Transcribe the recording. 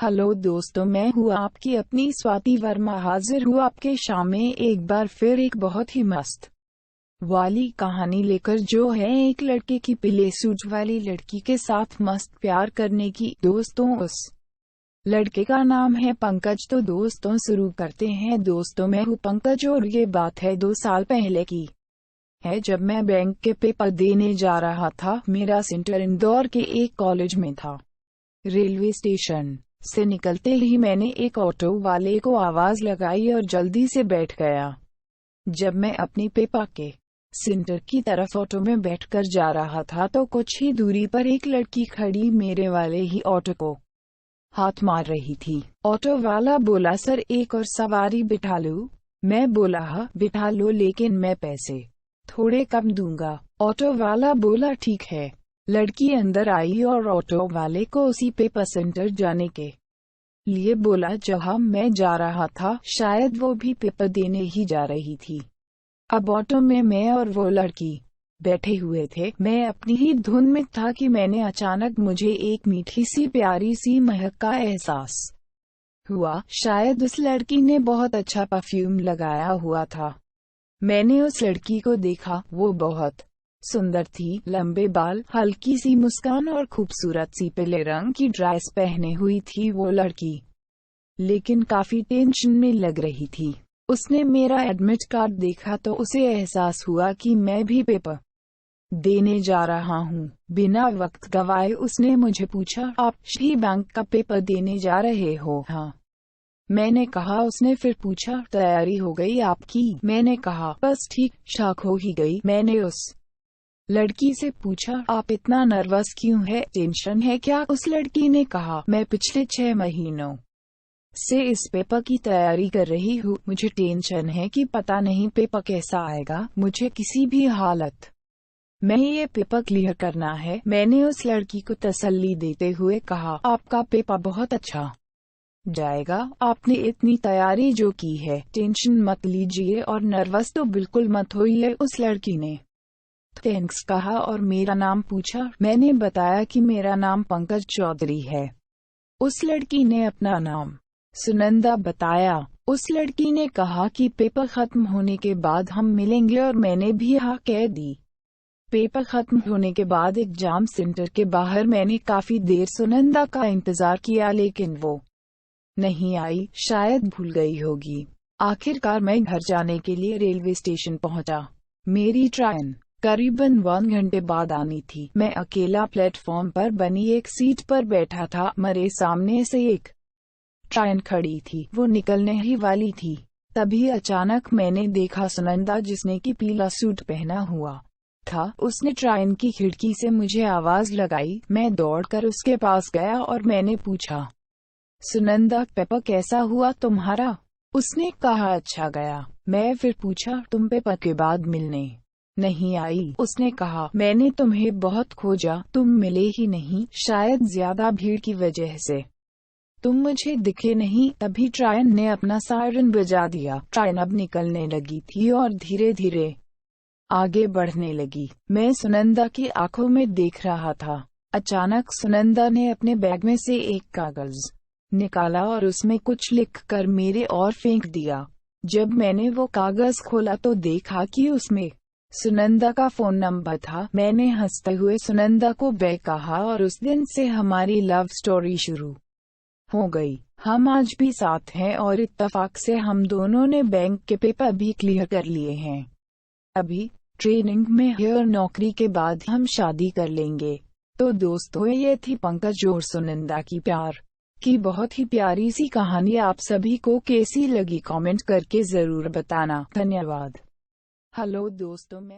Hello दोस्तों, मैं हूँ आपकी अपनी स्वाति वर्मा, हाजिर हूँ आपके सामने एक बार फिर एक बहुत ही मस्त वाली कहानी लेकर, जो है एक लड़के की पीले सूट वाली लड़की के साथ मस्त प्यार करने की। दोस्तों, उस लड़के का नाम है पंकज। तो दोस्तों शुरू करते हैं। दोस्तों, मैं हूँ पंकज और ये बात है 2 साल पहले की है, जब मैं बैंक के पेपर देने जा रहा था। मेरा सेंटर इंदौर के एक कॉलेज में था। रेलवे स्टेशन से निकलते ही मैंने एक ऑटो वाले को आवाज लगाई और जल्दी से बैठ गया। जब मैं अपनी पेपर के सेंटर की तरफ ऑटो में बैठकर जा रहा था तो कुछ ही दूरी पर एक लड़की खड़ी मेरे वाले ही ऑटो को हाथ मार रही थी। ऑटो वाला बोला, सर एक और सवारी बिठा लूं? मैं बोला, हाँ बिठा लो, लेकिन मैं पैसे थोड़े कम दूंगा। ऑटो वाला बोला, ठीक है। लड़की अंदर आई और ऑटो वाले को उसी पेपर सेंटर जाने के लिए बोला जहां मैं जा रहा था। शायद वो भी पेपर देने ही जा रही थी। अब ऑटो में मैं और वो लड़की बैठे हुए थे। मैं अपनी ही धुन में था कि मैंने अचानक मुझे एक मीठी सी प्यारी सी महक का एहसास हुआ। शायद उस लड़की ने बहुत अच्छा परफ्यूम लगाया हुआ था। मैंने उस लड़की को देखा। वो बहुत सुंदर थी। लंबे बाल, हल्की सी मुस्कान और खूबसूरत सी पीले रंग की ड्रेस पहने हुई थी वो लड़की, लेकिन काफी टेंशन में लग रही थी। उसने मेरा एडमिट कार्ड देखा तो उसे एहसास हुआ कि मैं भी पेपर देने जा रहा हूँ। बिना वक्त गवाए उसने मुझे पूछा, आप ही बैंक का पेपर देने जा रहे हो? हाँ, मैंने कहा। उसने फिर पूछा, तैयारी हो गई आपकी? मैंने कहा, बस ठीक ठाक हो ही गई। मैंने उस लड़की से पूछा, आप इतना नर्वस क्यों है? टेंशन है क्या? उस लड़की ने कहा, मैं पिछले 6 महीनों से इस पेपर की तैयारी कर रही हूँ। मुझे टेंशन है कि पता नहीं पेपर कैसा आएगा। मुझे किसी भी हालत में ये पेपर क्लियर करना है। मैंने उस लड़की को तसल्ली देते हुए कहा, आपका पेपर बहुत अच्छा जाएगा। आपने इतनी तैयारी जो की है, टेंशन मत लीजिए और नर्वस तो बिल्कुल मत होइए। उस लड़की ने थैंक्स कहा और मेरा नाम पूछा। मैंने बताया कि मेरा नाम पंकज चौधरी है। उस लड़की ने अपना नाम सुनंदा बताया। उस लड़की ने कहा कि पेपर खत्म होने के बाद हम मिलेंगे और मैंने भी हाँ कह दी। पेपर खत्म होने के बाद एग्जाम सेंटर के बाहर मैंने काफी देर सुनंदा का इंतजार किया, लेकिन वो नहीं आई। शायद भूल गई होगी। आखिरकार मैं घर जाने के लिए रेलवे स्टेशन पहुंचा। मेरी ट्रेन करीबन 1 घंटे बाद आनी थी। मैं अकेला प्लेटफॉर्म पर बनी एक सीट पर बैठा था। मेरे सामने से एक ट्रेन खड़ी थी। वो निकलने ही वाली थी। तभी अचानक मैंने देखा सुनंदा, जिसने की पीला सूट पहना हुआ था। उसने ट्रेन की खिड़की से मुझे आवाज लगाई। मैं दौड़कर उसके पास गया और मैंने पूछा, सुनंदा पेपर कैसा हुआ तुम्हारा? उसने कहा, अच्छा गया। मैं फिर पूछा, तुम पेपर के बाद मिलने नहीं आई? उसने कहा, मैंने तुम्हें बहुत खोजा, तुम मिले ही नहीं। शायद ज्यादा भीड़ की वजह से तुम मुझे दिखे नहीं। तभी ट्रेन ने अपना सायरन बजा दिया। ट्रेन अब निकलने लगी थी और धीरे धीरे आगे बढ़ने लगी। मैं सुनंदा की आंखों में देख रहा था। अचानक सुनंदा ने अपने बैग में से एक कागज निकाला और उसमें कुछ लिखकर मेरे ओर फेंक दिया। जब मैंने वो कागज खोला तो देखा कि उसमें सुनंदा का फोन नंबर था। मैंने हंसते हुए सुनंदा को बाय कहा और उस दिन से हमारी लव स्टोरी शुरू हो गई। हम आज भी साथ हैं और इत्तेफाक से हम दोनों ने बैंक के पेपर भी क्लियर कर लिए हैं। अभी ट्रेनिंग में है और नौकरी के बाद हम शादी कर लेंगे। तो दोस्तों, ये थी पंकज और सुनंदा की प्यार की बहुत ही प्यारी सी कहानी। आप सभी को कैसी लगी कमेंट करके जरूर बताना। धन्यवाद। हेलो दोस्तों, मैं